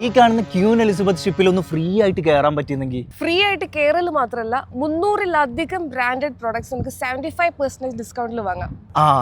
ഈ കാണുന്ന queen Elizabeth ഷിപ്പിൽ ഒന്ന് ഫ്രീ ആയിട്ട് കയറാൻ പറ്റിയെങ്കിൽ ഫ്രീ ആയിട്ട് കയറൽ മാത്രമല്ല 300-ലധികം ബ്രാൻഡഡ് പ്രോഡക്ട്സ് നമുക്ക് 75% ഡിസ്കൗണ്ടിൽ വാങ്ങാം.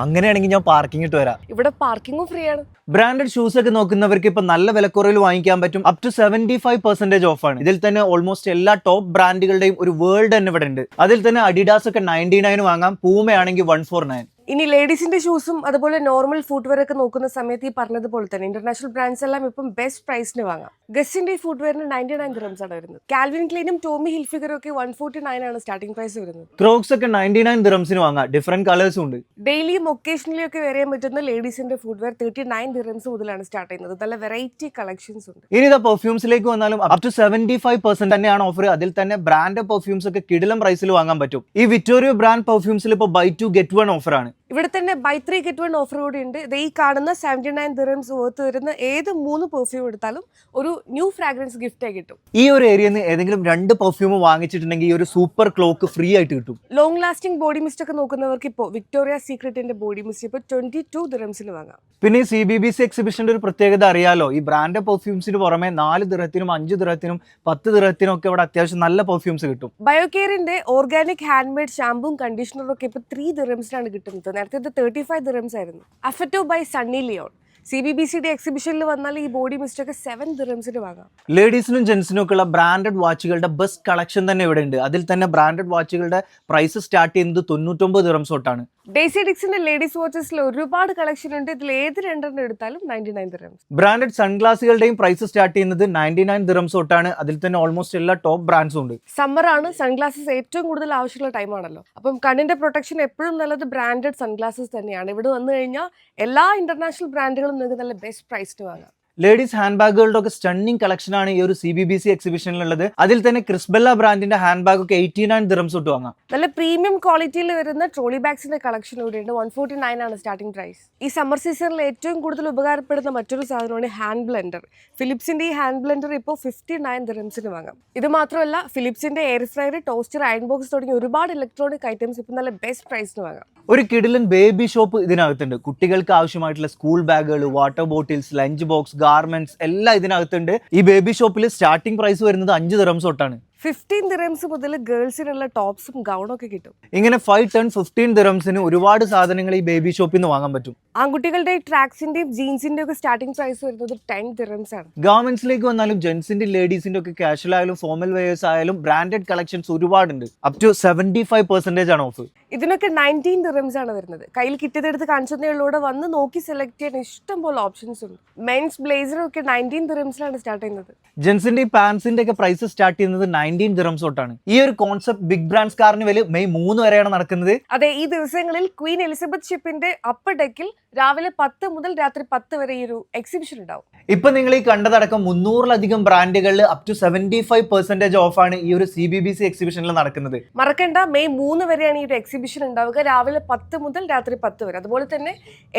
അങ്ങനെയാണെങ്കിൽ ഞാൻ പാർക്കിംഗ് ഇട്ട് വരാം. ഇവിടെ പാർക്കിംഗും ഫ്രീ ആണ്. ബ്രാൻഡഡ് ഷൂസ് ഒക്കെ നോക്കുന്നവർക്ക് ഇപ്പൊ നല്ല വിലക്കുറവിൽ വാങ്ങിക്കാൻ പറ്റും. അപ് ടു 75% ഓഫ് ആണ്. ഇതിൽ തന്നെ ഓൾമോസ്റ്റ് എല്ലാ ടോപ്പ് ബ്രാൻഡുകളുടെയും ഒരു വേൾഡ് തന്നെ ഇവിടെ ഉണ്ട്. അതിൽ തന്നെ അഡിഡാസ് ഒക്കെ 99 വാങ്ങാം, പൂമയാണെങ്കിൽ 149. ഇനി ലേഡീസിന്റെ ഷൂസും അതുപോലെ നോർമൽ ഫുട്വെയർ ഒക്കെ നോക്കുന്ന സമയത്ത് ഈ പറഞ്ഞതുപോലെ തന്നെ ഇന്റർനാഷണൽ ബ്രാൻഡ്സ് എല്ലാം ഇപ്പം ബെസ്റ്റ് പ്രൈസിന് വാങ്ങാം. ഗസ്സിന്റെ ഫുട്വെയറിന് 99 ദിറംസ് ആണ് വരുന്നത്. കാൽവിൻ ക്ലൈനും ടോമി ഹിൽഫിഗറും ഒക്കെ 149 ആണ് സ്റ്റാർട്ടിംഗ് പ്രൈസ് വരുന്നത്. ക്രോക്സ് ഒക്കെ 99 ദിറംസിന് വാങ്ങാം. ഡിഫറെന്റ് കളേഴ്സും ഉണ്ട്. ഡെയിലിയും ഒക്കേഷണലി ഒക്കെ വെറിയാൻ പറ്റുന്ന ലേഡീസിന്റെ ഫുട്വെയർ 39 ദിറംസ് മുതലാണ് സ്റ്റാർട്ട് ചെയ്യുന്നത്. നല്ല വെറൈറ്റി കളക്ഷൻസ് ഉണ്ട്. ഇനി ഇതാ പെർഫ്യൂംസിലേക്ക് വന്നാലും അപ് ടു 75% തന്നെയാണ് ഓഫർ. അതിൽ തന്നെ ബ്രാൻഡ് പെർഫ്യൂംസ് ഒക്കെ കിടിലം പ്രൈസിൽ വാങ്ങാൻ പറ്റും. ഈ വിക്ടോറിയ ബ്രാൻഡ് പെർഫ്യൂംസിൽ ഇപ്പോൾ ബൈ 2 ഗെറ്റ് 1 ഓഫർ ആണ്. ഇവിടെ തന്നെ ബൈ 3 ഗെറ്റ് 1 ഓഫർ കൂടി ഉണ്ട്. ഈ കാണുന്ന 79 ദിറംസ് വർത്ത് വരുന്ന ഏത് 3 പെർഫ്യൂം എടുത്താലും ഒരു ന്യൂ ഫ്രാഗ്രൻസ് ഗിഫ്റ്റ് ആയി കിട്ടും. ഈ ഒരു ഏരിയയിൽ നിന്ന് ഏതെങ്കിലും 2 പെർഫ്യൂം വാങ്ങിച്ചിട്ടുണ്ടെങ്കിൽ ഈ ഒരു സൂപ്പർ ക്ലോക്ക് ഫ്രീ ആയിട്ട് കിട്ടും. ലോങ് ലാസ്റ്റിംഗ് ബോഡി മിസ്റ്റ് ഒക്കെ നോക്കുന്നവർക്ക് ഇപ്പോൾ വിക്ടോറിയ സീക്രട്ടിന്റെ ബോഡി മിസ്റ്റ് ഇപ്പോൾ 22 ദിറംസിന് വാങ്ങാം. പിന്നെ ഈ CBBC എക്സിബിഷന്റെ ഒരു പ്രത്യേകത അറിയാലോ, ഈ ബ്രാൻഡ് പെർഫ്യൂംസിന് പുറമെ 4 ദിറത്തിനും 5 ദിറത്തിനും 10 ദിറത്തിനും ഒക്കെ ഇവിടെ അത്യാവശ്യം നല്ല പെർഫ്യൂംസ് കിട്ടും. ബയോകെയറിന്റെ ഓർഗാനിക് ഹാൻഡ് മെയ്ഡ് ഷാമ്പും കണ്ടീഷണറും ഒക്കെ ഇപ്പോൾ 3 ദിറംസിനാണ് കിട്ടുന്നത്. നേരത്തെ 35 ദിറംസ് ആയിരുന്നു. അഫറ്റോ ബൈ സണ്ണി ലിയോൺ CBBCയുടെ എക്സിബിഷനിൽ വന്നാൽ ഈ ബോഡി മിസ്റ്റ് ഒക്കെ 7 ദിറംസിന് വാങ്ങാം. ലേഡീസിനും ജെന്റ്സിനും ഒക്കെ ഉള്ള ബ്രാൻഡഡ് വാച്ചുകളുടെ ബെസ്റ്റ് കളക്ഷൻ തന്നെ ഇവിടെ ഉണ്ട്. അതിൽ തന്നെ ബ്രാൻഡഡ് വാച്ചുകളുടെ പ്രൈസ് സ്റ്റാർട്ട് ചെയ്യുന്നത് 99 ദിറംസ് തൊട്ടാണ്. ഡെയ്സി ഡിക്സിന്റെ ലേഡീസ് വാച്ചസിൽ ഒരുപാട് കളക്ഷൻ ഉണ്ട്. ഇതിൽ ഏത് 2 എടുത്താലും 99 ദിറംസ്. ബ്രാൻഡഡ് സൺഗ്ലാസുകളുടെയും പ്രൈസ് സ്റ്റാർട്ട് ചെയ്യുന്നത് 99 ദിറംസ് തൊട്ടാണ്. അതിൽ തന്നെ ഓൾമോസ്റ്റ് എല്ലാ ടോപ്പ് ബ്രാൻഡ്സും ഉണ്ട്. സമ്മർ ആണ്, സൺഗ്ലാസസ് ഏറ്റവും കൂടുതൽ ആവശ്യമുള്ള ടൈം ആണല്ലോ. അപ്പം കണ്ണിന്റെ പ്രൊട്ടക്ഷൻ എപ്പോഴും നല്ലത് ബ്രാൻഡഡ് സൺഗ്ലാസസ് തന്നെയാണ്. ഇവിടെ വന്നു കഴിഞ്ഞാൽ എല്ലാ ഇന്റർനാഷണൽ ബ്രാൻഡുകളും നിങ്ങൾക്ക് നല്ല ബെസ്റ്റ് പ്രൈസിന് വാങ്ങാം. ലേഡീസ് ഹാൻഡ് ബാഗുകളുടെ ഒക്കെ സ്റ്റണ്ണിങ് കളക്ഷൻ ആണ് ഈ ഒരു CBBC എക്സിബിഷനിലുള്ളത്. അതിൽ തന്നെ ക്രിസ്ബെല്ല ബ്രാൻഡിന്റെ ഹാൻഡ് ബാഗ് ഒക്കെ 89 ദിറംസ് തൊട്ട് വാങ്ങാം. നല്ല പ്രീമിയം ക്വാളിറ്റിയിൽ വരുന്ന ട്രോളി ബാഗ്സിന്റെ കളക്ഷൻ ഇവിടെ ഉണ്ട്. 149 ആണ് സ്റ്റാർട്ടിംഗ് പ്രൈസ്. ഈ സമ്മർ സീസണിൽ ഏറ്റവും കൂടുതൽ ഉപകാരപ്പെടുന്ന മറ്റൊരു സാധനമാണ് ഹാൻഡ് ബ്ലെൻഡർ. ഫിലിപ്സിന്റെ ഈ ഹാൻഡ് ബ്ലെൻഡർ ഇപ്പോൾ 59 ദിറംസിന് വാങ്ങാം. ഇത് മാത്രമല്ല ഫിലിപ്സിന്റെ air fryer, toaster, iron box തുടങ്ങിയ ഒരുപാട് ഇലക്ട്രോണിക് ഐറ്റംസ് ഇപ്പം നല്ല ബെസ്റ്റ് പ്രൈസിന് വാങ്ങാം. ഒരു കിടിലൻ ബേബി ഷോപ്പ് ഇതിനകത്തുണ്ട്. കുട്ടികൾക്ക് ആവശ്യമായിട്ടുള്ള സ്കൂൾ ബാഗുകൾ, water bottles, lunch box, garments എല്ലാം ഇതിനകത്തുണ്ട്. ഈ ബേബി ഷോപ്പിൽ സ്റ്റാർട്ടിംഗ് പ്രൈസ് വരുന്നത് 5 ദിറംസ് തൊട്ടാണ്. 15 ദിറംസ് മുതൽ ഗേൾസിനുള്ള ടോപ്സും ഗൗണും ഒക്കെ കിട്ടും. ഇങ്ങനെ 5, 10, 15 ദിറംസിന് ഒരുപാട് സാധനങ്ങൾ ഈ ബേബി ഷോപ്പിൽ നിന്ന് വാങ്ങാൻ പറ്റും. ആൺകുട്ടികളുടെ ട്രാക്സിന്റെയും ജീൻസിന്റെയും ഒക്കെ സ്റ്റാർട്ടിംഗ് പ്രൈസ് വരുന്നത് 10 ദിറംസ് ആണ്. ഗാർമെന്റ്സിലേക്ക് വന്നാലും ജെന്റ്സിന്റെ ലേഡീസിന്റെ ഒക്കെ കാഷ്വൽ ആയാലും ഫോർമൽ വെയേഴ്സ് ആയാലും ബ്രാൻഡഡ് കളക്ഷൻസ് ഒരുപാടുണ്ട്. അപ് ടു 75% ആണ് ഓഫ്. ഇതിനൊക്കെ 19 ദിറംസ് ആണ് വരുന്നത്. കയ്യിൽ കിട്ടിയതെടുത്ത് കാണിച്ചതേയുള്ളൂടെ വന്ന് നോക്കി സെലക്ട് ചെയ്യാൻ ഇഷ്ടം പോലെ ഓപ്ഷൻസ് ഉണ്ട്. മെൻസ് ബ്ലേസറും ഒക്കെ 19 ദിറംസിലാണ് സ്റ്റാർട്ട് ചെയ്യുന്നത്. ജെന്റ്സിന്റെ പാൻസിന്റെ ഒക്കെ പ്രൈസ് സ്റ്റാർട്ട് ചെയ്യുന്നത് 19 ദിറംസ് തൊട്ടാണ്. ഈ ഒരു concept big brands carnival May 3 വരെയാണ് നടക്കുന്നത്. അതെ, ഈ ദിവസങ്ങളിൽ ക്വീൻ എലിസബത്ത് ഷിപ്പിന്റെ അപ്പർ ഡെക്കിൽ രാവിലെ 10 മുതൽ രാത്രി 10 വരെ ഈ ഒരു എക്സിബിഷൻ ഉണ്ടാവും. ഇപ്പൊ നിങ്ങൾ ഈ കണ്ടതടക്കം 300-ലധികം ബ്രാൻഡുകളിൽ അപ് ടു 75% ഓഫാണ് ഈ ഒരു CBBC എക്സിബിഷനിൽ നടക്കുന്നത്. മറക്കണ്ട, മെയ് 3 വരെയാണ് ഈ ഒരു എക്സിബിഷൻ ഉണ്ടാവുക. രാവിലെ 10 മുതൽ രാത്രി 10 വരെ. അതുപോലെ തന്നെ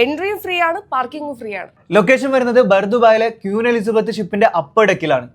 എൻട്രിയും ഫ്രീ ആണ്, പാർക്കിംഗും ഫ്രീ ആണ്. ലൊക്കേഷൻ വരുന്നത് ബർദുബായിലെ ക്യൂൻ എലിസബത്ത് ഷിപ്പിന്റെ അപ്പർ ഡെക്കിലാണ്.